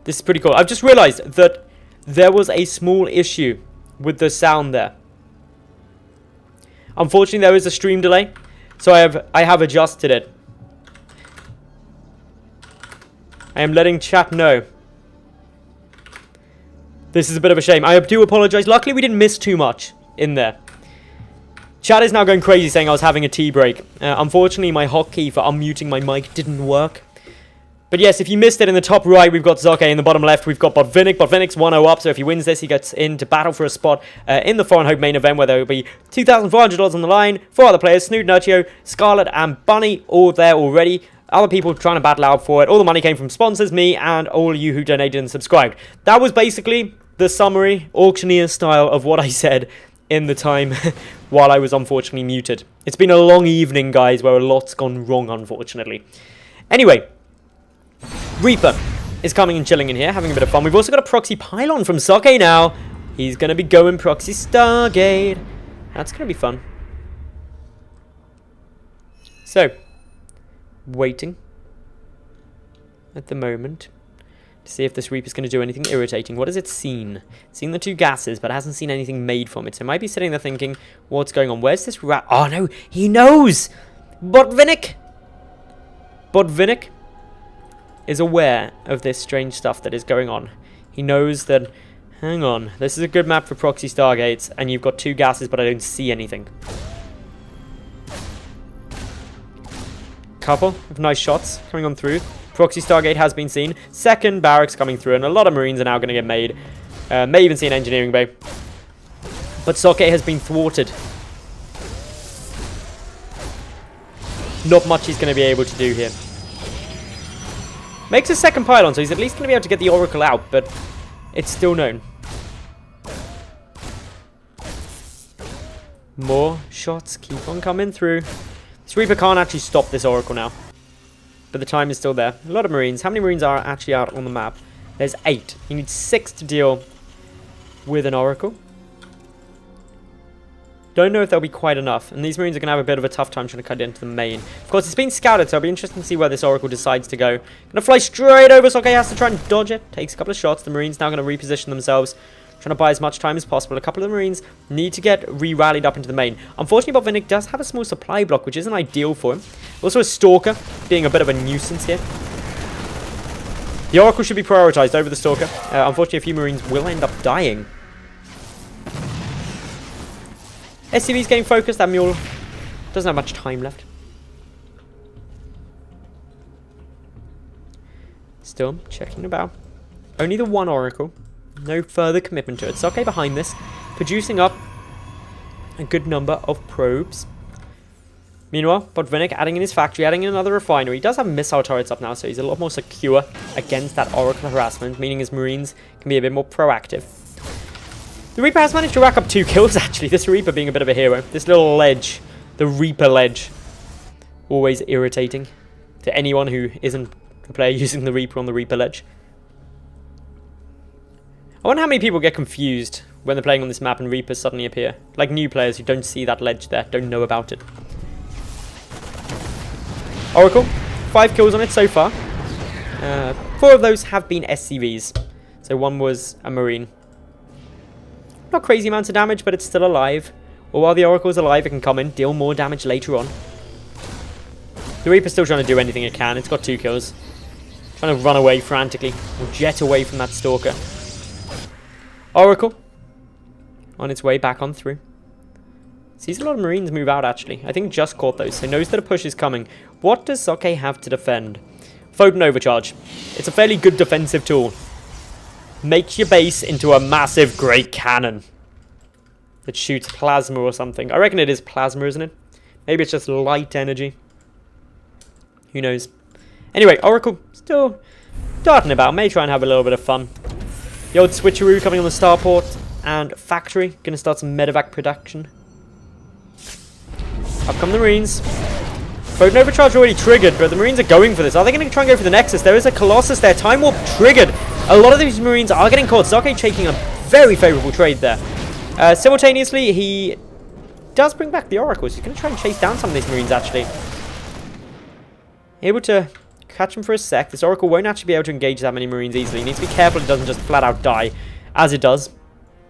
This is pretty cool. I've just realized that there was a small issue with the sound there. Unfortunately, there is a stream delay, so I have adjusted it. I am letting chat know. This is a bit of a shame. I do apologize. Luckily, we didn't miss too much in there. Chat is now going crazy saying I was having a tea break. Unfortunately, my hotkey for unmuting my mic didn't work. But yes, if you missed it, in the top right, we've got Socke. In the bottom left, we've got Botvinnik. Botvinnik's 1-0 up, so if he wins this, he gets in to battle for a spot in the Foreign Hope main event, where there will be $2,400 on the line. 4 other players, Snood, Nurchio, Scarlet, and Bunny, all there already. Other people trying to battle out for it. All the money came from sponsors, me, and all you who donated and subscribed. That was basically the summary, auctioneer style, of what I said in the time while I was unfortunately muted. It's been a long evening, guys, where a lot's gone wrong, unfortunately. Anyway, Reaper is coming and chilling in here, having a bit of fun. We've also got a proxy pylon from Socke now. He's going to be going proxy Stargate. That's going to be fun. So, waiting at the moment to see if this Reaper's going to do anything irritating. What has it seen? It's seen the 2 gases, but it hasn't seen anything made from it. So it might be sitting there thinking, what's going on? Where's this rat? Oh no, he knows! Botvinnik! Botvinnik is aware of this strange stuff that is going on. He knows that, hang on, this is a good map for proxy Stargates, and you've got 2 gases, but I don't see anything. Couple of nice shots coming on through. Proxy Stargate has been seen. Second barracks coming through, and a lot of Marines are now going to get made. May even see an engineering bay. But Socke has been thwarted. Not much he's going to be able to do here. Makes a second pylon, so he's at least going to be able to get the Oracle out, but it's still known. More shots keep on coming through. This Reaper can't actually stop this Oracle now, but the time is still there. A lot of Marines. How many Marines are actually out on the map? There's 8. You need 6 to deal with an Oracle. Don't know if there'll be quite enough, and these Marines are going to have a bit of a tough time trying to cut into the main. Of course, it's been scouted, so it'll be interesting to see where this Oracle decides to go. Going to fly straight over, Socke has to try and dodge it. Takes a couple of shots. The Marines now going to reposition themselves, trying to buy as much time as possible. A couple of the Marines need to get re-rallied up into the main. Unfortunately, Botvinnik does have a small supply block, which isn't ideal for him. Also, a Stalker being a bit of a nuisance here. The Oracle should be prioritized over the Stalker. Unfortunately, a few Marines will end up dying. SCV's getting focused. That mule doesn't have much time left. Still checking about. Only the 1 Oracle. No further commitment to it. Socke behind this, producing up a good number of probes. Meanwhile, Botvinnik adding in his factory, adding in another refinery. He does have missile turrets up now, so he's a lot more secure against that Oracle harassment, meaning his Marines can be a bit more proactive. The Reaper has managed to rack up 2 kills, actually. This Reaper being a bit of a hero. This little ledge, the Reaper ledge, always irritating to anyone who isn't a player using the Reaper on the Reaper ledge. I wonder how many people get confused when they're playing on this map and Reapers suddenly appear. Like new players who don't see that ledge there, don't know about it. Oracle, 5 kills on it so far. 4 of those have been SCVs. So 1 was a Marine. Not crazy amounts of damage, but it's still alive. Or while the Oracle is alive, it can come in, deal more damage later on. The Reaper's still trying to do anything it can. It's got 2 kills. Trying to run away frantically, or jet away from that Stalker. Oracle on its way back on through. Sees a lot of Marines move out, actually. I think just caught those, so knows that a push is coming. What does Socke have to defend? Photon Overcharge. It's a fairly good defensive tool. Make your base into a massive great cannon that shoots plasma or something. I reckon it is plasma, isn't it? Maybe it's just light energy. Who knows? Anyway, Oracle still darting about. May try and have a little bit of fun. The old switcheroo coming on the starport and factory. Going to start some medevac production. Up come the Marines. Photon Overcharge already triggered, but the Marines are going for this. Are they going to try and go for the Nexus? There is a Colossus there. Time Warp triggered. A lot of these Marines are getting caught. Socke taking a very favourable trade there. Simultaneously, he does bring back the Oracles. He's going to try and chase down some of these Marines, actually. Able to catch him for a sec. This Oracle won't actually be able to engage that many Marines easily. He needs to be careful it doesn't just flat out die, as it does.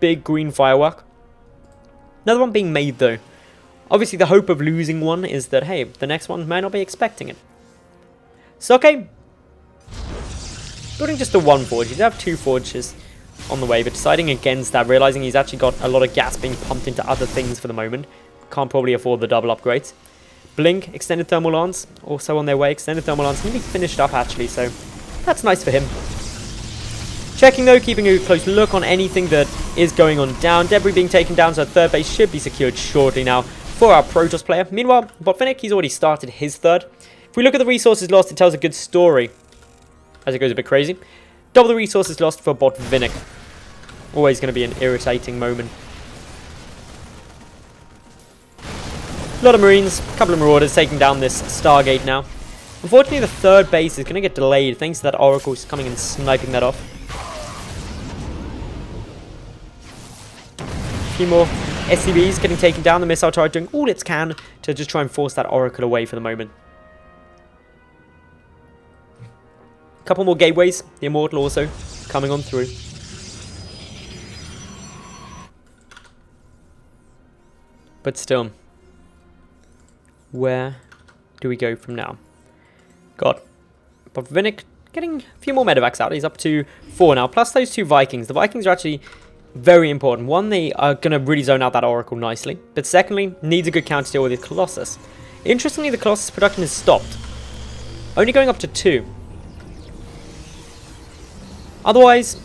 Big green firework. Another one being made, though. Obviously, the hope of losing one is that, hey, the next one might not be expecting it. Socke, building just the one forge. He did have two forges on the way, but deciding against that, realizing he's actually got a lot of gas being pumped into other things for the moment. Can't probably afford the double upgrades. Blink, extended thermal lance, also on their way. Extended thermal lance nearly finished up, actually, so that's nice for him. Checking, though, keeping a close look on anything that is going on down. Debris being taken down, so third base should be secured shortly now for our Protoss player. Meanwhile, Botvinnik, he's already started his third. If we look at the resources lost, it tells a good story, as it goes a bit crazy. Double the resources lost for Botvinnik. Always going to be an irritating moment. A lot of Marines, a couple of Marauders taking down this Stargate now. Unfortunately, the third base is going to get delayed thanks to that Oracle coming and sniping that off. A few more SCVs getting taken down. The missile turret doing all it can to just try and force that Oracle away for the moment. A couple more gateways. The Immortal also coming on through. But still, where do we go from now? God, Botvinnik getting a few more medevacs out. He's up to 4 now, plus those 2 Vikings. The Vikings are actually very important. One, they are going to really zone out that Oracle nicely. But secondly, needs a good counter deal with the Colossus. Interestingly, the Colossus production has stopped. Only going up to 2. Otherwise,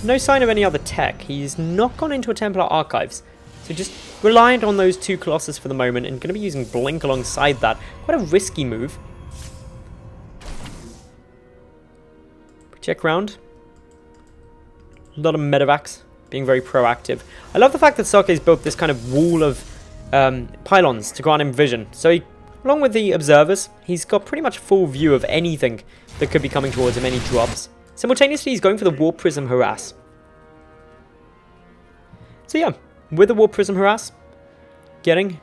no sign of any other tech. He's not gone into a Templar Archives. So just reliant on those 2 Colossus for the moment and going to be using Blink alongside that. Quite a risky move. Check round. A lot of medevacs being very proactive. I love the fact that Socke has built this kind of wall of pylons to grant him vision. So he, along with the observers, he's got pretty much full view of anything that could be coming towards him, any drops. Simultaneously, he's going for the Warp Prism Harass. So yeah, with the Warp Prism Harass, getting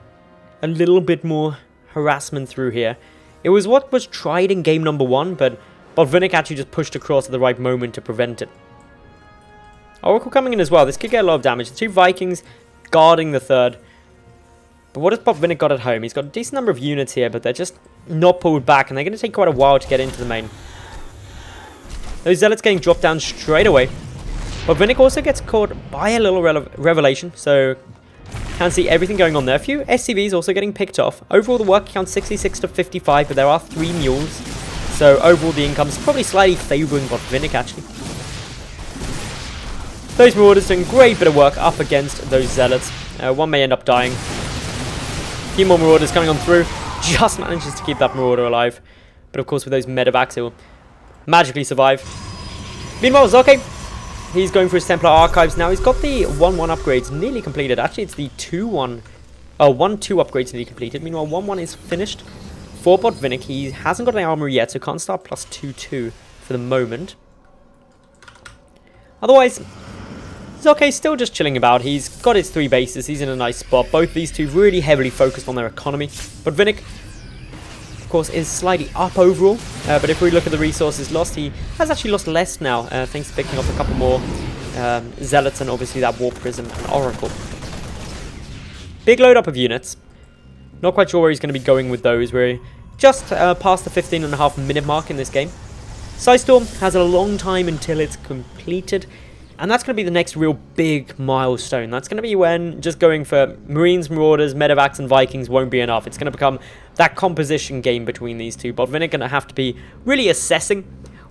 a little bit more harassment through here. It was what was tried in game number 1, but Botvinnik actually just pushed across at the right moment to prevent it. Oracle coming in as well. This could get a lot of damage. The 2 Vikings guarding the third. But what has Botvinnik got at home? He's got a decent number of units here, but they're just not pulled back, and they're going to take quite a while to get into the main. Those Zealots getting dropped down straight away. Botvinnik also gets caught by a little revelation, so can't see everything going on there. A few SCVs also getting picked off. Overall, the work count 66 to 55, but there are 3 mules. So overall, the income's probably slightly favouring Botvinnik, actually. Those Marauders doing great bit of work up against those Zealots. One may end up dying. A few more Marauders coming on through. Just manages to keep that Marauder alive. But of course, with those medevacs, it will magically survive. Meanwhile, Socke, he's going for his Templar Archives now. He's got the 1-1 upgrades nearly completed. Actually, it's the 1-2 upgrades nearly completed. Meanwhile, 1-1 is finished for Botvinnik. He hasn't got an armory yet, so can't start plus 2-2 for the moment. Otherwise, Socke's still just chilling about. He's got his 3 bases. He's in a nice spot. Both these 2 really heavily focused on their economy. Botvinnik, of course, is slightly up overall. But if we look at the resources lost, he has actually lost less now, thanks to picking up a couple more Zealots and obviously that Warp Prism and Oracle. Big load up of units. Not quite sure where he's going to be going with those. We're just past the 15.5 minute mark in this game. Storm has a long time until it's completed. And that's going to be the next real big milestone. That's going to be when just going for Marines, Marauders, Medevacs, and Vikings won't be enough. It's going to become that composition game between these 2. Botvinnik going to have to be really assessing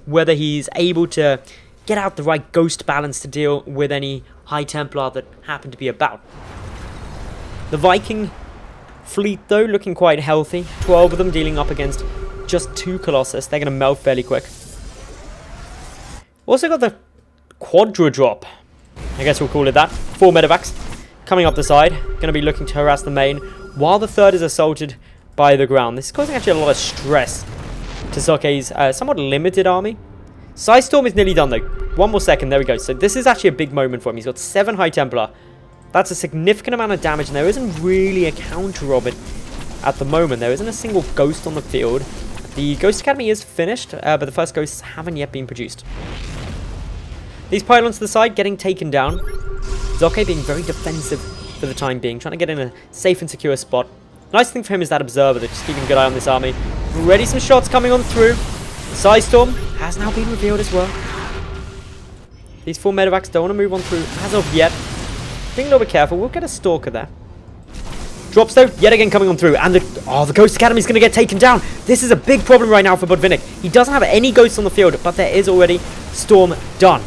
whether he's able to get out the right ghost balance to deal with any High Templar that happen to be about. The Viking fleet, though, looking quite healthy. 12 of them dealing up against just 2 Colossus. They're going to melt fairly quick. Also got the Quadra drop, I guess we'll call it that. 4 medevacs coming up the side. Going to be looking to harass the main while the third is assaulted by the ground. This is causing actually a lot of stress to Socke's somewhat limited army. Storm is nearly done though. 1 more second, there we go. So this is actually a big moment for him. He's got 7 High Templar. That's a significant amount of damage, and there isn't really a counter of it at the moment. There isn't a single ghost on the field. The Ghost Academy is finished, but the first ghosts haven't yet been produced. These pylons to the side getting taken down. Socke being very defensive for the time being, trying to get in a safe and secure spot. Nice thing for him is that Observer that's just keeping a good eye on this army. Already some shots coming on through. Psy Storm has now been revealed as well. These 4 medevacs don't want to move on through as of yet. Being a little bit careful, we'll get a Stalker there. Drops though, yet again coming on through, and the Ghost Academy is going to get taken down. This is a big problem right now for Botvinnik. He doesn't have any ghosts on the field, but there is already Storm done.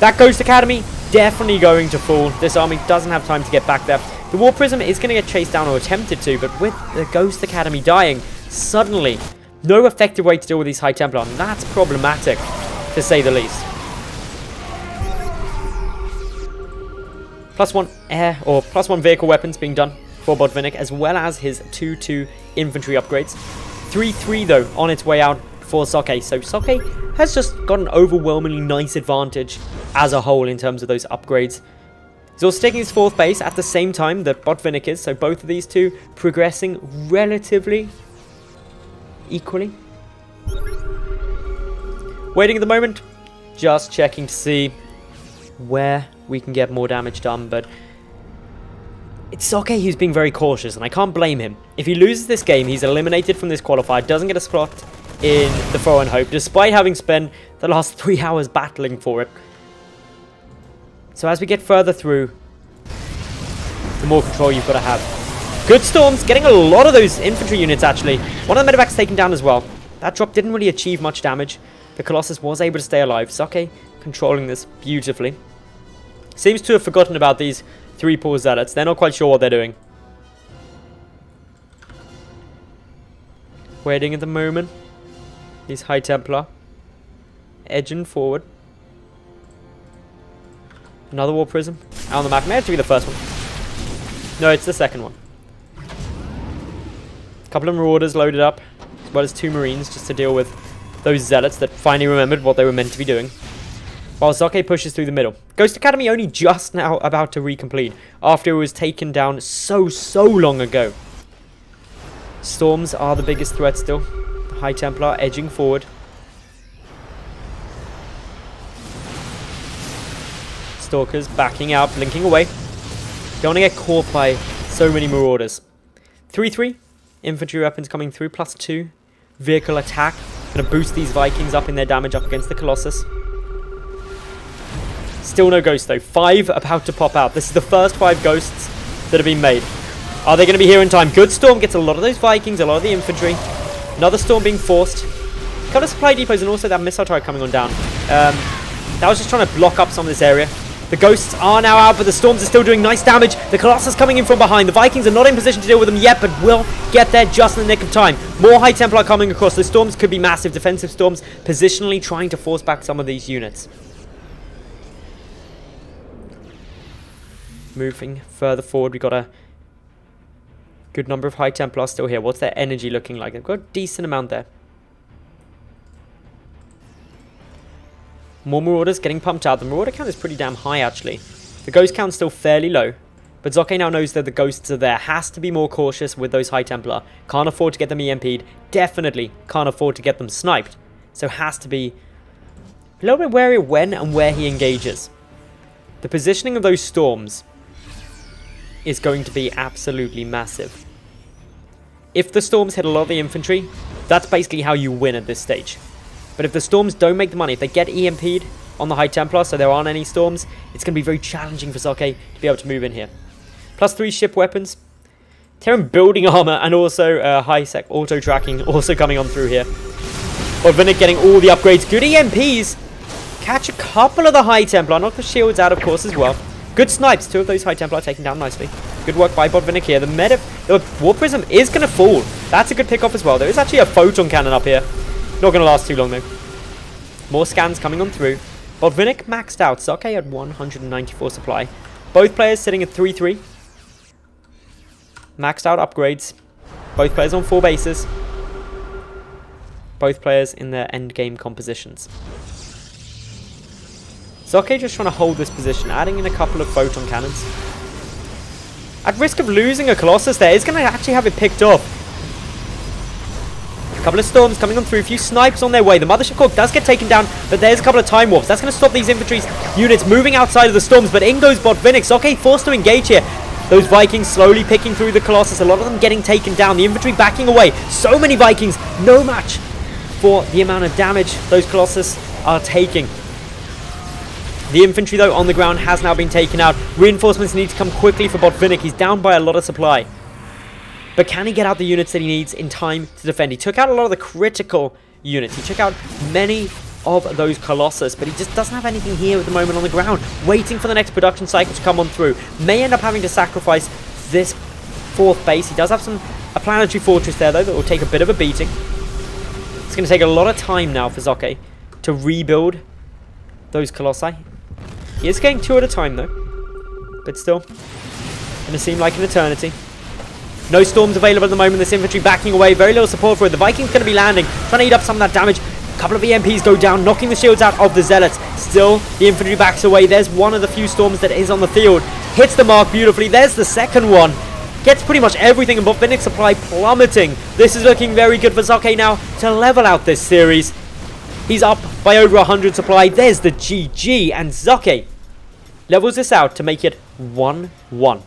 That Ghost Academy definitely going to fall. This army doesn't have time to get back there. The War Prism is going to get chased down, or attempted to, but with the Ghost Academy dying, suddenly, no effective way to deal with these High Templar, and that's problematic, to say the least. +1 air, or +1 vehicle weapons being done for Botvinnik, as well as his 2-2 infantry upgrades. 3-3 though, on its way out for Socke. So Socke has just got an overwhelmingly nice advantage as a whole in terms of those upgrades. He's also taking his 4th base at the same time that Botvinnik is, so both of these two progressing relatively equally. Waiting at the moment, just checking to see where we can get more damage done, but it's Socke who's being very cautious, and I can't blame him. If he loses this game, he's eliminated from this qualifier, doesn't get a spot in the Foreign Hope, despite having spent the last 3 hours battling for it. So as we get further through, the more control you've got to have. Good Storms, getting a lot of those infantry units actually. One of the medevacs taken down as well. That drop didn't really achieve much damage. The Colossus was able to stay alive. Socke controlling this beautifully. Seems to have forgotten about these 3 poor zealots. They're not quite sure what they're doing. Waiting at the moment. These High Templar edging forward. Another War Prism out on the map. May have to be the first one. No, it's the second one. A couple of Marauders loaded up, as well as 2 Marines, just to deal with those Zealots that finally remembered what they were meant to be doing. While Socke pushes through the middle. Ghost Academy only just now about to recomplete, after it was taken down so long ago. Storms are the biggest threat still. The High Templar edging forward. Stalkers backing out, blinking away. Don't want to get caught by so many Marauders. 3-3. Infantry weapons coming through. +2. Vehicle attack. Going to boost these Vikings up in their damage up against the Colossus. Still no ghosts though. 5 about to pop out. This is the first 5 ghosts that have been made. Are they going to be here in time? Good Storm gets a lot of those Vikings, a lot of the infantry. Another Storm being forced. A couple of supply depots and also that missile turret coming on down. That was just trying to block up some of this area. The ghosts are now out, but the Storms are still doing nice damage. The Colossus coming in from behind. The Vikings are not in position to deal with them yet, but will get there just in the nick of time. More High Templar coming across. The Storms could be massive defensive Storms, positionally trying to force back some of these units. Moving further forward, we've got a good number of High Templar still here. What's their energy looking like? They've got a decent amount there. More Marauders getting pumped out. The Marauder count is pretty damn high, actually. The Ghost count's still fairly low. But Socke now knows that the Ghosts are there. Has to be more cautious with those High Templar. Can't afford to get them EMP'd. Definitely can't afford to get them sniped. So has to be a little bit wary of when and where he engages. The positioning of those Storms is going to be absolutely massive. If the Storms hit a lot of the infantry, that's basically how you win at this stage. But if the Storms don't make the money, if they get EMP'd on the High Templar, so there aren't any Storms, it's going to be very challenging for Socke to be able to move in here. +3 ship weapons. Terran building armor and also high-sec auto-tracking also coming on through here. Botvinnik getting all the upgrades. Good EMPs. Catch a couple of the High Templar. Knock the shields out, of course, as well. Good snipes. 2 of those High Templar taken down nicely. Good work by Botvinnik here. The War Prism is going to fall. That's a good pick off as well. There is actually a photon cannon up here. Not going to last too long, though. More scans coming on through. Botvinnik maxed out. Socke at 194 supply. Both players sitting at 3-3. Maxed out upgrades. Both players on 4 bases. Both players in their endgame compositions. Socke just trying to hold this position, adding in a couple of photon cannons. At risk of losing a Colossus there, is going to actually have it picked off. A couple of storms coming on through, a few snipes on their way. The Mothership Core does get taken down, but there's a couple of time warps. That's going to stop these infantry units moving outside of the storms, but in goes Botvinnik. Socke forced to engage here. Those Vikings slowly picking through the Colossus, a lot of them getting taken down. The infantry backing away. So many Vikings, no match for the amount of damage those Colossus are taking. The infantry, though, on the ground has now been taken out. Reinforcements need to come quickly for Botvinnik. He's down by a lot of supply. But can he get out the units that he needs in time to defend? He took out a lot of the critical units. He took out many of those Colossus, but he just doesn't have anything here at the moment on the ground. Waiting for the next production cycle to come on through. May end up having to sacrifice this 4th base. He does have a planetary fortress there, though, that will take a bit of a beating. It's going to take a lot of time now for Socke to rebuild those Colossi. He is getting 2 at a time, though. But still, going to seem like an eternity. No storms available at the moment. This infantry backing away. Very little support for it. The Vikings going to be landing, trying to eat up some of that damage. A couple of EMPs go down, knocking the shields out of the Zealots. Still, the infantry backs away. There's one of the few storms that is on the field. Hits the mark beautifully. There's the second one. Gets pretty much everything, and Botvinnik's supply plummeting. This is looking very good for Socke now to level out this series. He's up by over 100 supply. There's the GG, and Socke levels this out to make it 1-1.